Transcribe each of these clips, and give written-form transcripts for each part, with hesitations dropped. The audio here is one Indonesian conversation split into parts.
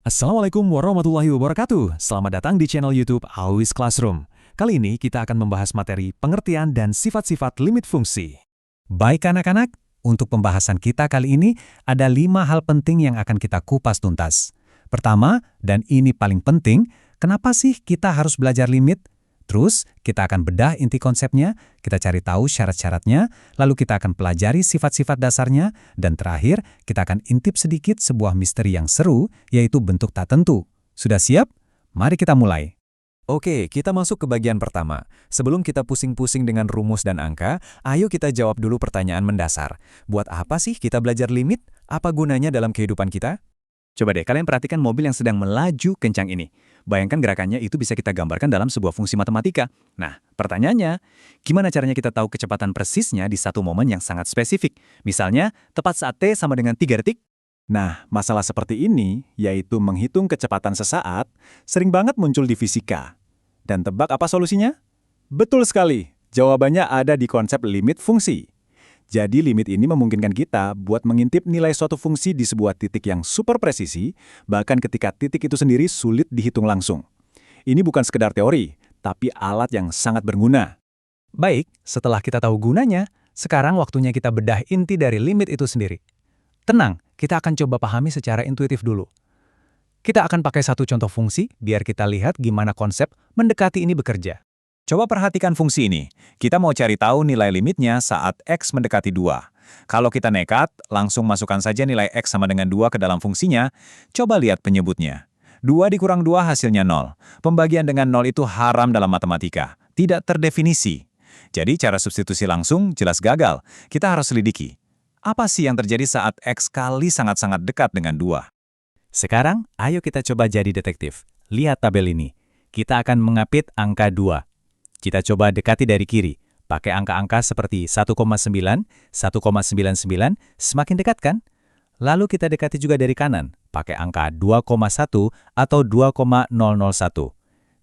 Assalamualaikum warahmatullahi wabarakatuh. Selamat datang di channel YouTube Always Classroom. Kali ini kita akan membahas materi pengertian dan sifat-sifat limit fungsi. Baik anak-anak, untuk pembahasan kita kali ini ada 5 hal penting yang akan kita kupas tuntas. Pertama, dan ini paling penting, kenapa sih kita harus belajar limit? Terus, kita akan bedah inti konsepnya, kita cari tahu syarat-syaratnya, lalu kita akan pelajari sifat-sifat dasarnya, dan terakhir, kita akan intip sedikit sebuah misteri yang seru, yaitu bentuk tak tentu. Sudah siap? Mari kita mulai. Oke, kita masuk ke bagian pertama. Sebelum kita pusing-pusing dengan rumus dan angka, ayo kita jawab dulu pertanyaan mendasar. Buat apa sih kita belajar limit? Apa gunanya dalam kehidupan kita? Coba deh, kalian perhatikan mobil yang sedang melaju kencang ini. Bayangkan gerakannya itu bisa kita gambarkan dalam sebuah fungsi matematika. Nah, pertanyaannya, gimana caranya kita tahu kecepatan persisnya di satu momen yang sangat spesifik? Misalnya, tepat saat T sama dengan 3 detik. Nah, masalah seperti ini, yaitu menghitung kecepatan sesaat, sering banget muncul di fisika. Dan tebak apa solusinya? Betul sekali, jawabannya ada di konsep limit fungsi. Jadi limit ini memungkinkan kita buat mengintip nilai suatu fungsi di sebuah titik yang super presisi, bahkan ketika titik itu sendiri sulit dihitung langsung. Ini bukan sekedar teori, tapi alat yang sangat berguna. Baik, setelah kita tahu gunanya, sekarang waktunya kita bedah inti dari limit itu sendiri. Tenang, kita akan coba pahami secara intuitif dulu. Kita akan pakai satu contoh fungsi, biar kita lihat gimana konsep mendekati ini bekerja. Coba perhatikan fungsi ini. Kita mau cari tahu nilai limitnya saat X mendekati 2. Kalau kita nekat, langsung masukkan saja nilai X sama dengan 2 ke dalam fungsinya. Coba lihat penyebutnya. 2 dikurang 2 hasilnya 0. Pembagian dengan 0 itu haram dalam matematika. Tidak terdefinisi. Jadi cara substitusi langsung jelas gagal. Kita harus selidiki. Apa sih yang terjadi saat X kali sangat-sangat dekat dengan 2? Sekarang, ayo kita coba jadi detektif. Lihat tabel ini. Kita akan mengapit angka 2. Kita coba dekati dari kiri, pakai angka-angka seperti 1,9, 1,99, semakin dekat kan? Lalu kita dekati juga dari kanan, pakai angka 2,1 atau 2,001.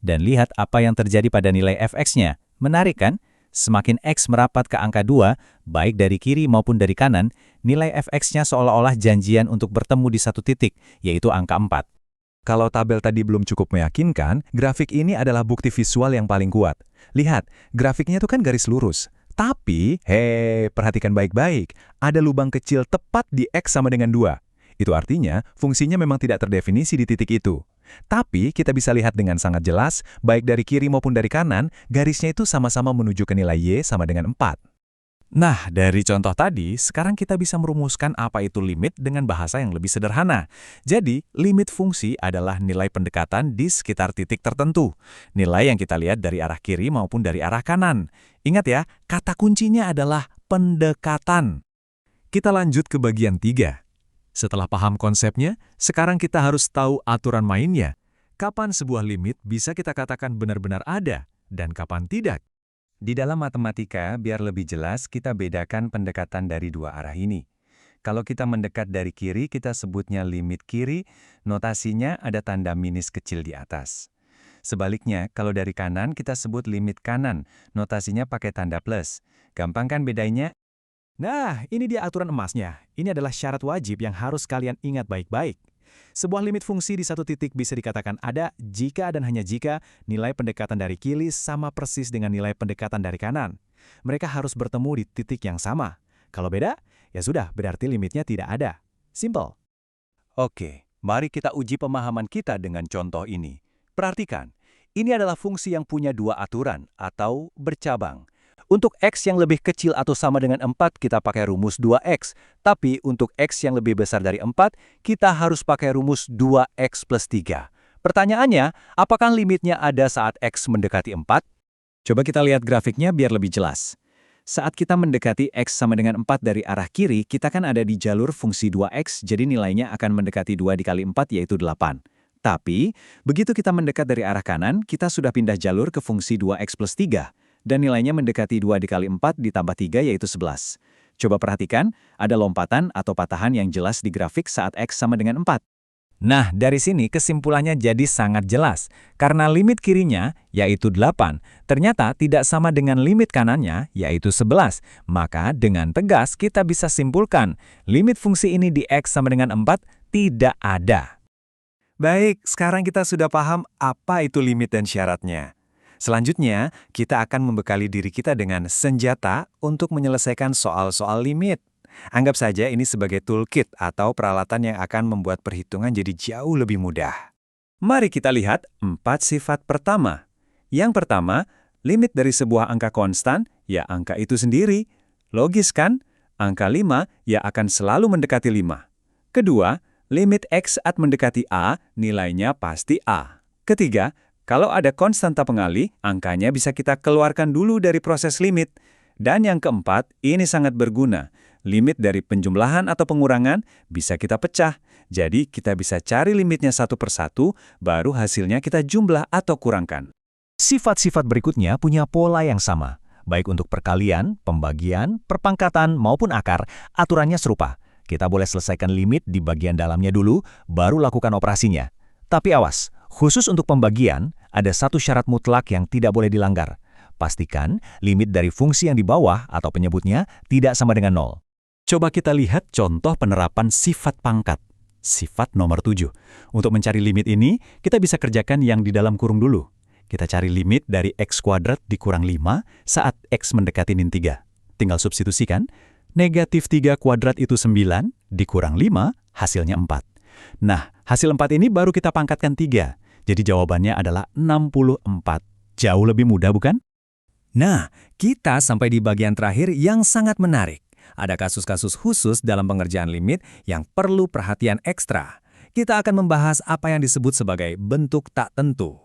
Dan lihat apa yang terjadi pada nilai fx-nya. Menarik kan? Semakin x merapat ke angka 2, baik dari kiri maupun dari kanan, nilai fx-nya seolah-olah janjian untuk bertemu di satu titik, yaitu angka 4. Kalau tabel tadi belum cukup meyakinkan, grafik ini adalah bukti visual yang paling kuat. Lihat, grafiknya itu kan garis lurus. Tapi, perhatikan baik-baik, ada lubang kecil tepat di X sama dengan 2. Itu artinya, fungsinya memang tidak terdefinisi di titik itu. Tapi, kita bisa lihat dengan sangat jelas, baik dari kiri maupun dari kanan, garisnya itu sama-sama menuju ke nilai Y sama dengan 4. Nah, dari contoh tadi, sekarang kita bisa merumuskan apa itu limit dengan bahasa yang lebih sederhana. Jadi, limit fungsi adalah nilai pendekatan di sekitar titik tertentu. Nilai yang kita lihat dari arah kiri maupun dari arah kanan. Ingat ya, kata kuncinya adalah pendekatan. Kita lanjut ke bagian 3. Setelah paham konsepnya, sekarang kita harus tahu aturan mainnya. Kapan sebuah limit bisa kita katakan benar-benar ada, dan kapan tidak. Di dalam matematika, biar lebih jelas, kita bedakan pendekatan dari dua arah ini. Kalau kita mendekat dari kiri, kita sebutnya limit kiri, notasinya ada tanda minus kecil di atas. Sebaliknya, kalau dari kanan, kita sebut limit kanan, notasinya pakai tanda plus. Gampang kan bedanya? Nah, ini dia aturan emasnya. Ini adalah syarat wajib yang harus kalian ingat baik-baik. Sebuah limit fungsi di satu titik bisa dikatakan ada jika dan hanya jika nilai pendekatan dari kiri sama persis dengan nilai pendekatan dari kanan. Mereka harus bertemu di titik yang sama. Kalau beda, ya sudah, berarti limitnya tidak ada. Simple. Oke, mari kita uji pemahaman kita dengan contoh ini. Perhatikan, ini adalah fungsi yang punya 2 aturan atau bercabang. Untuk X yang lebih kecil atau sama dengan 4, kita pakai rumus 2X. Tapi untuk X yang lebih besar dari 4, kita harus pakai rumus 2X plus 3. Pertanyaannya, apakah limitnya ada saat X mendekati 4? Coba kita lihat grafiknya biar lebih jelas. Saat kita mendekati X sama dengan 4 dari arah kiri, kita kan ada di jalur fungsi 2X, jadi nilainya akan mendekati 2 dikali 4 yaitu 8. Tapi, begitu kita mendekat dari arah kanan, kita sudah pindah jalur ke fungsi 2X plus 3. Dan nilainya mendekati 2 dikali 4 ditambah 3 yaitu 11. Coba perhatikan, ada lompatan atau patahan yang jelas di grafik saat X sama dengan 4. Nah, dari sini kesimpulannya jadi sangat jelas. Karena limit kirinya, yaitu 8, ternyata tidak sama dengan limit kanannya, yaitu 11. Maka dengan tegas kita bisa simpulkan, limit fungsi ini di X sama dengan 4 tidak ada. Baik, sekarang kita sudah paham apa itu limit dan syaratnya. Selanjutnya, kita akan membekali diri kita dengan senjata untuk menyelesaikan soal-soal limit. Anggap saja ini sebagai toolkit atau peralatan yang akan membuat perhitungan jadi jauh lebih mudah. Mari kita lihat 4 sifat pertama. Yang pertama, limit dari sebuah angka konstan, ya angka itu sendiri. Logis kan? Angka 5 ya akan selalu mendekati 5. Kedua, limit X saat mendekati A, nilainya pasti A. Ketiga, kalau ada konstanta pengalih, angkanya bisa kita keluarkan dulu dari proses limit. Dan yang keempat, ini sangat berguna. Limit dari penjumlahan atau pengurangan bisa kita pecah. Jadi kita bisa cari limitnya satu persatu, baru hasilnya kita jumlah atau kurangkan. Sifat-sifat berikutnya punya pola yang sama. Baik untuk perkalian, pembagian, perpangkatan, maupun akar, aturannya serupa. Kita boleh selesaikan limit di bagian dalamnya dulu, baru lakukan operasinya. Tapi awas, khusus untuk pembagian, ada satu syarat mutlak yang tidak boleh dilanggar. Pastikan limit dari fungsi yang di bawah atau penyebutnya tidak sama dengan 0. Coba kita lihat contoh penerapan sifat pangkat. Sifat nomor 7. Untuk mencari limit ini, kita bisa kerjakan yang di dalam kurung dulu. Kita cari limit dari X kuadrat dikurang 5 saat X mendekati min 3. Tinggal substitusikan. Negatif 3 kuadrat itu 9, dikurang 5, hasilnya 4. Nah, hasil 4 ini baru kita pangkatkan 3. Jadi jawabannya adalah 64. Jauh lebih mudah, bukan? Nah, kita sampai di bagian terakhir yang sangat menarik. Ada kasus-kasus khusus dalam pengerjaan limit yang perlu perhatian ekstra. Kita akan membahas apa yang disebut sebagai bentuk tak tentu.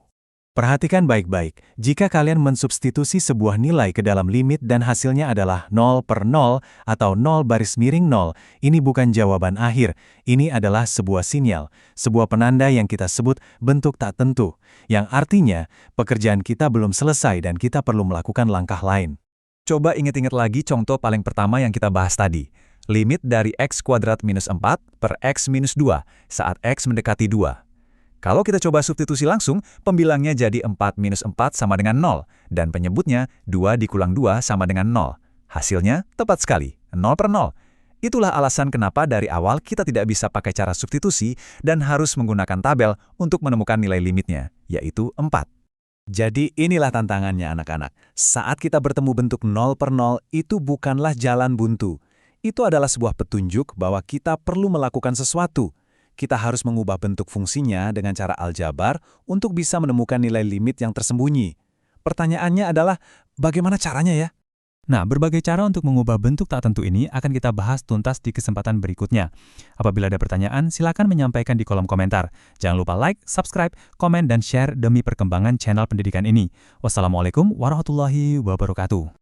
Perhatikan baik-baik, jika kalian mensubstitusi sebuah nilai ke dalam limit dan hasilnya adalah 0 per 0 atau 0 baris miring 0, ini bukan jawaban akhir, ini adalah sebuah sinyal, sebuah penanda yang kita sebut bentuk tak tentu, yang artinya pekerjaan kita belum selesai dan kita perlu melakukan langkah lain. Coba ingat-ingat lagi contoh paling pertama yang kita bahas tadi. Limit dari X kuadrat minus 4 per X minus 2 saat X mendekati 2. Kalau kita coba substitusi langsung, pembilangnya jadi 4 minus 4 sama dengan 0, dan penyebutnya 2 dikulang 2 sama dengan 0. Hasilnya tepat sekali, 0 per 0. Itulah alasan kenapa dari awal kita tidak bisa pakai cara substitusi dan harus menggunakan tabel untuk menemukan nilai limitnya, yaitu 4. Jadi inilah tantangannya anak-anak. Saat kita bertemu bentuk 0 per 0, itu bukanlah jalan buntu. Itu adalah sebuah petunjuk bahwa kita perlu melakukan sesuatu. Kita harus mengubah bentuk fungsinya dengan cara aljabar untuk bisa menemukan nilai limit yang tersembunyi. Pertanyaannya adalah, bagaimana caranya ya? Nah, berbagai cara untuk mengubah bentuk tak tentu ini akan kita bahas tuntas di kesempatan berikutnya. Apabila ada pertanyaan, silakan menyampaikan di kolom komentar. Jangan lupa like, subscribe, komen, dan share demi perkembangan channel pendidikan ini. Wassalamualaikum warahmatullahi wabarakatuh.